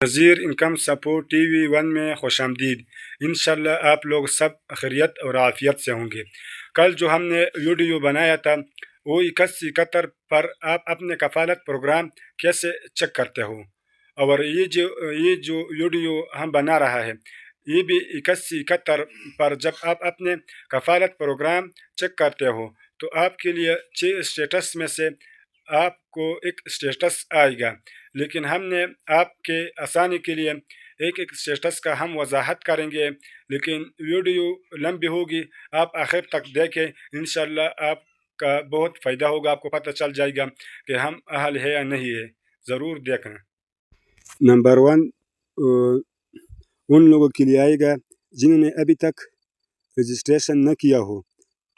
Nazir income support T V 1 میں خوش آمدید۔ انشاءاللہ آپ لوگ سب خیریت اور عافیت سے ہوں گے۔ کل جو ہم نے ویڈیو بنایا تھا وہ 71 پر آپ اپنے کفالت پروگرام کیسے چیک کرتے ہو، اور یہ جو ویڈیو ہم بنا رہا ہے یہ بھی 71 پر جب آپ اپنے کفالت پروگرام چیک کرتے ہو تو آپ کے لیے 6 اسٹیٹس میں سے آپ کو ایک اسٹیٹس آئے گا، لیکن ہم نے آپ کے آسانی کے لیے ایک اسٹیٹس کا ہم وضاحت کریں گے، لیکن ویڈیو لمبی ہوگی، آپ آخر تک دیکھیں، انشاءاللہ آپ کا بہت فائدہ ہوگا، آپ کو پتہ چل جائے گا کہ ہم اہل ہے یا نہیں ہے، ضرور دیکھنا۔ نمبر 1 ان لوگوں کے لیے آئے گا جنہوں نے ابھی تک رجسٹریشن نہ کیا ہو،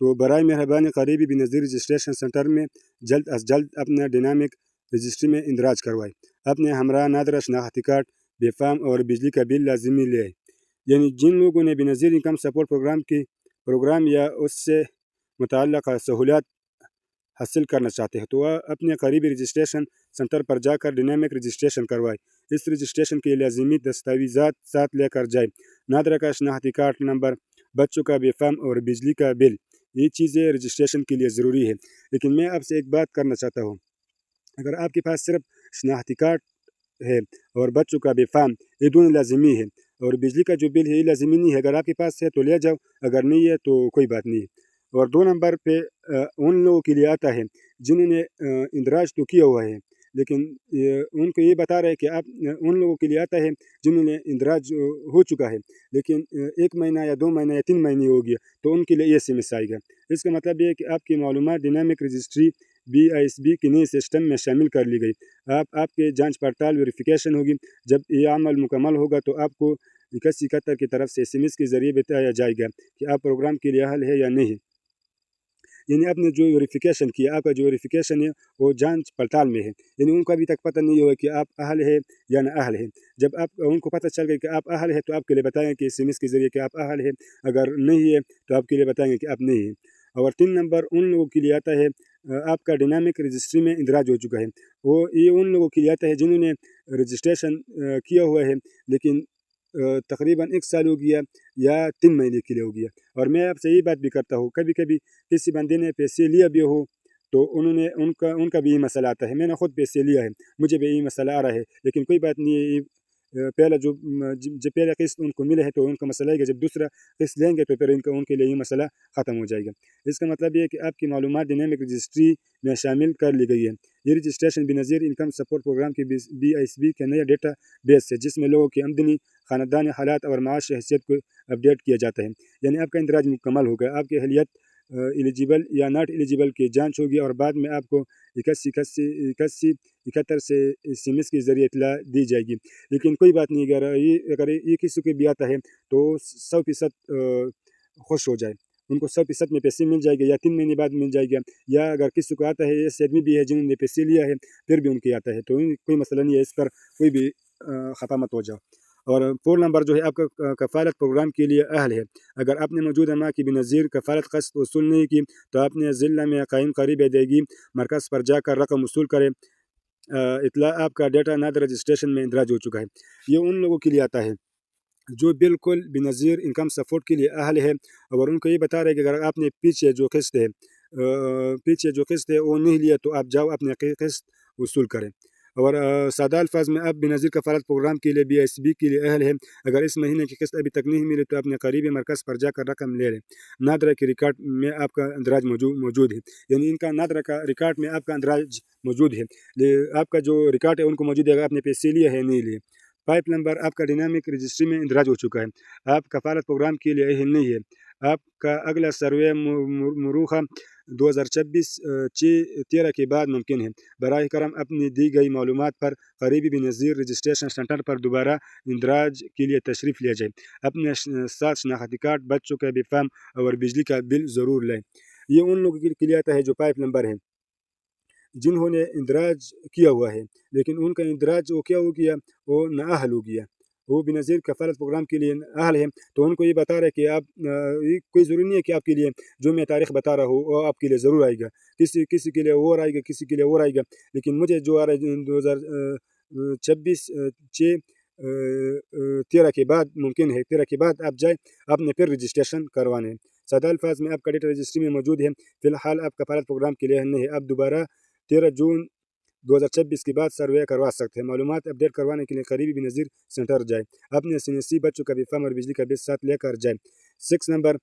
تو برائے مہربانی قریبی بنظیر رجسٹریشن سینٹر میں جلد از جلد اپنا ڈینامک رجسٹری میں اندراج کروائے۔ اپنے ہمراہ نادرہ شناختی کارڈ، بے فام اور بجلی کا بل لازمی لے آئے۔ یعنی جن لوگوں نے بنظیر انکم سپورٹ پروگرام یا اس سے متعلقہ سہولیات حاصل کرنا چاہتے ہیں تو وہ اپنے قریبی رجسٹریشن سینٹر پر جا کر ڈینامک رجسٹریشن کروائے۔ اس رجسٹریشن کے لازمی دستاویزات ساتھ لے کر جائے: نادرہ کا شناختی کارڈ نمبر، بچوں کا بے فام اور بجلی کا بل۔ یہ چیزیں رجسٹریشن کے لیے ضروری ہے۔ لیکن میں آپ سے ایک بات کرنا چاہتا ہوں، اگر آپ کے پاس صرف شناختی کارڈ ہے اور بچوں کا بے فام، یہ دونوں لازمی ہے، اور بجلی کا جو بل ہے یہ لازمی نہیں ہے۔ اگر آپ کے پاس ہے تو لے جاؤ، اگر نہیں ہے تو کوئی بات نہیں ہے۔ اور 2 نمبر پہ ان لوگوں کے لیے آتا ہے جنہوں نے اندراج تو کیا ہوا ہے، لیکن ان کو یہ بتا رہے کہ آپ ان لوگوں کے لیے آتا ہے جنہوں نے اندراج ہو چکا ہے، لیکن 1 مہینہ یا 2 مہینہ یا 3 مہینے ہو گیا، تو ان کے لیے یہ SMS آئے گا۔ اس کا مطلب یہ ہے کہ آپ کی معلومات ڈینامک رجسٹری BISB کے نئے سسٹم میں شامل کر لی گئی۔ آپ کے جانچ پڑتال ویریفیکیشن ہوگی۔ جب یہ عمل مکمل ہوگا تو آپ کو 71 کی طرف سے SMS کے ذریعے بتایا جائے گا کہ آپ پروگرام کے لیے اہل ہے یا نہیں۔ یعنی آپ نے جو ویریفیکیشن کیا، آپ کا جو ویریفیکیشن ہے وہ جانچ پڑتال میں ہے، یعنی ان کو ابھی تک پتہ نہیں ہوا کہ آپ اہل ہے یا نہ اہل ہے۔ جب آپ ان کو پتہ چل گیا کہ آپ اہل ہے تو آپ کے لیے بتائیں کہ SMS کے ذریعے کہ آپ اہل ہے، اگر نہیں ہے تو آپ کے لیے بتائیں گے کہ آپ نہیں ہے۔ اور 3 نمبر ان لوگوں کے لیے آتا ہے آپ کا ڈینامک رجسٹری میں اندراج ہو چکا ہے۔ یہ ان لوگوں کے لیے آتا ہے جنہوں نے رجسٹریشن کیا ہوا ہے لیکن تقریباً 1 سال ہو گیا یا 3 مہینے کے لیے ہو گیا۔ اور میں آپ سے یہ بات بھی کرتا ہوں، کبھی کبھی کسی بندے نے پیسے لیا بھی ہو تو ان کا بھی یہ مسئلہ آتا ہے۔ میں نے خود پیسے لیا ہے، مجھے بھی یہ مسئلہ آ رہا ہے، لیکن کوئی بات نہیں ہے۔ پہلا جو پہلا قسط ان کو ملا ہے تو ان کا مسئلہ ہے کہ جب دوسرا قسط لیں گے تو پھر ان کے لیے یہ مسئلہ ختم ہو جائے گا۔ اس کا مطلب یہ ہے کہ آپ کی معلومات ڈینامک رجسٹری میں شامل کر لی گئی ہے۔ یہ رجسٹریشن بنظیر انکم سپورٹ پروگرام کی BISB کا نیا ڈیٹا بیس ہے، جس میں لوگوں کی آمدنی، خاندانی حالات اور معاش حیثیت کو اپڈیٹ کیا جاتا ہے۔ یعنی آپ کا اندراج مکمل ہوگا، آپ کی اہلیت ایلیجیبل یا ناٹ ایلیجیبل کی جانچ ہوگی، اور بعد میں آپ کو 71 سے SMS کے ذریعے اطلاع دی جائے گی۔ لیکن کوئی بات نہیں، اگر یہ کسی کو بھی آتا ہے تو 100% خوش ہو جائے، ان کو 100% میں پیسے مل جائے گا یا 3 مہینے بعد مل جائے گا۔ یا اگر کسی کو آتا ہے، ایسے آدمی بھی ہے جنہوں نے پیسے لیا ہے پھر بھی ان کے آتا ہے، تو کوئی مسئلہ نہیں ہے، اس پر کوئی بھی خفا مت ہو جاؤ۔ اور 4 نمبر جو ہے آپ کا کفالت پروگرام کے لیے اہل ہے۔ اگر آپ نے موجودہ ماہ کی بنظیر کفالت قسط وصول نہیں کی تو آپ نے ضلع میں قائم قریب ادائیگی مرکز پر جا کر رقم وصول کریں۔ اطلاع آپ کا ڈیٹا نادر رجسٹریشن میں اندراج ہو چکا ہے۔ یہ ان لوگوں کے لیے آتا ہے جو بالکل بنظیر انکم سپورٹ کے لیے اہل ہے، اور ان کو یہ بتا رہے کہ اگر آپ نے پیچھے جو قسط ہے وہ نہیں لیا تو آپ جاؤ اپنے قسط وصول کریں۔ اور سادہ الفاظ میں آپ بنظیر کفالت پروگرام کے لیے BISB کے لیے اہل ہیں۔ اگر اس مہینے کی قسط ابھی تک نہیں ملی تو اپنے قریبی مرکز پر جا کر رقم لے لیں۔ نادرہ کے ریکارڈ میں آپ کا اندراج موجود ہے، یعنی ان کا نادرہ کا ریکارڈ میں آپ کا اندراج موجود ہے، آپ کا جو ریکارڈ ہے ان کو موجود ہے، اگر آپ نے پیسے لیے ہے نہیں لیے۔ 5 نمبر آپ کا ڈینامک رجسٹری میں اندراج ہو چکا ہے، آپ کفالت پروگرام کے لیے اہل نہیں ہے۔ آپ کا اگلا سروے مروخہ 2026-6-13 کے بعد ممکن ہے۔ براہ کرم اپنی دی گئی معلومات پر قریبی بنظیر رجسٹریشن سینٹر پر دوبارہ اندراج کے لیے تشریف لے جائیں۔ اپنے ساتھ شناختی کارڈ، بچوں کا بے فام اور بجلی کا بل ضرور لیں۔ یہ ان لوگوں کے لیے آتا ہے جو 5 نمبر ہے، جنہوں نے اندراج کیا ہوا ہے لیکن ان کا اندراج وہ کیا ہو گیا، وہ نااہل ہو گیا، وہ بنظیر کفالت پروگرام کے لیے اہل ہے۔ تو ان کو یہ بتا رہے کہ آپ کوئی ضروری نہیں ہے کہ آپ کے لیے جو میں تاریخ بتا رہا ہوں وہ آپ کے لیے ضرور آئے گا، کسی کے لیے اور آئے گا، کسی کے لیے اور آئے گا، لیکن مجھے جو آ رہا ہے 2026 13 کے بعد ممکن ہے، 13 کے بعد آپ جائیں، آپ نے پھر رجسٹریشن کروانے ہیں۔ سادہ الفاظ میں آپ کا ڈیٹا رجسٹری میں موجود ہے، فی الحال آپ کفالت پروگرام کے لیے نہیں ہے، آپ دوبارہ 13 جون 2026 کے بعد سروے کروا سکتے ہیں۔ معلومات اپڈیٹ کروانے کے لیے قریبی بے نظیر سینٹر جائیں، اپنے سنسی بچوں کا بھی فارم اور بجلی کا بل ساتھ لے کر جائیں۔ 6 نمبر،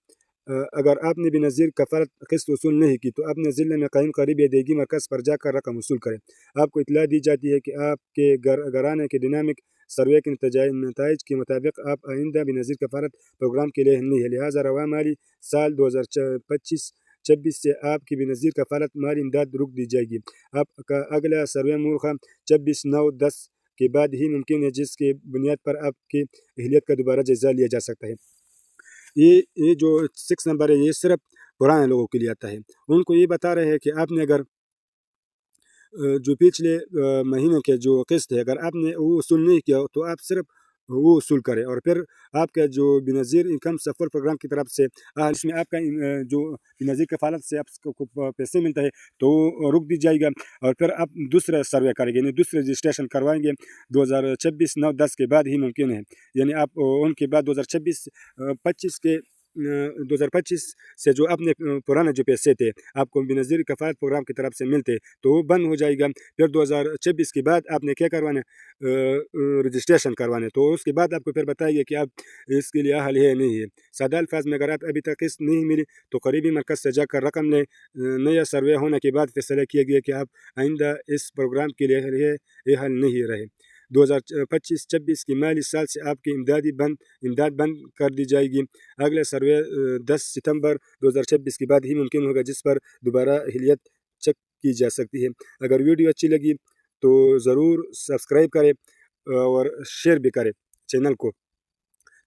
اگر آپ نے بے نظیر کفالت قسط وصول نہیں کی تو اپنے ضلع میں قائم قریبی ادائیگی مرکز پر جا کر رقم وصول کریں۔ آپ کو اطلاع دی جاتی ہے کہ آپ کے گھرانے کے ڈینامک سروے کے نتائج کے مطابق آپ آئندہ بے نظیر کفالت پروگرام کے لیے نہیں ہے، لہٰذا رواں مالی سال 2025-26 سے آپ کی بے نظیر کفالت مالی امداد روک دی جائے گی۔ آپ کا اگلا سروے مورخہ 26/9/10 کے بعد ہی ممکن ہے، جس کے بنیاد پر آپ کی اہلیت کا دوبارہ جائزہ لیا جا سکتا ہے۔ یہ جو 6 نمبر ہے یہ صرف پرانے لوگوں کے لیے آتا ہے۔ ان کو یہ بتا رہے ہیں کہ آپ نے اگر جو پچھلے مہینے کے جو قسط ہے اگر آپ نے وہ وصول نہیں کیا تو آپ صرف وہ وصول کریں، اور پھر آپ کا جو بے نظیر انکم سفر پروگرام کی طرف سے اس میں آپ کا جو بے نظیر کفالت سے آپ کو پیسے ملتا ہے تو وہ رک دی جائے گا، اور پھر آپ دوسرا سروے کریں گے، یعنی دوسرے رجسٹریشن کروائیں گے 2026/9/10 کے بعد ہی ممکن ہے، یعنی آپ ان کے بعد 2025 سے جو اپنے پرانے جو پیسے تھے آپ کو بے نظیر کفالت پروگرام کی طرف سے ملتے تو وہ بند ہو جائے گا۔ پھر 2026 کے بعد آپ نے کیا کروانا ہے، رجسٹریشن کروانا ہے، تو اس کے بعد آپ کو پھر بتائیے کہ آپ اس کے لیے اہل ہے نہیں ہے۔ سادہ الفاظ میں اگر آپ ابھی تک قسط نہیں ملی تو قریبی مرکز سے جا کر رقم لیں۔ نیا سروے ہونے کے بعد فیصلہ کیا گیا کہ آپ آئندہ اس پروگرام کے لیے اہل نہیں رہے۔ 2025-26 کی مالی سال سے آپ کی امداد بند کر دی جائے گی۔ اگلا سروے 10 ستمبر 2026 کے بعد ہی ممکن ہوگا، جس پر دوبارہ اہلیت چیک کی جا سکتی ہے۔ اگر ویڈیو اچھی لگی تو ضرور سبسکرائب کریں اور شیئر بھی کریں چینل کو،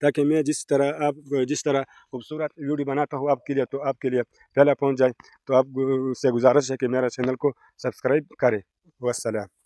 تاکہ میں جس طرح خوبصورت ویڈیو بناتا ہوں آپ کے لیے تو آپ کے لیے پہلا پہنچ جائے۔ تو آپ سے گزارش ہے کہ میرا چینل کو سبسکرائب کریں۔ والسلام۔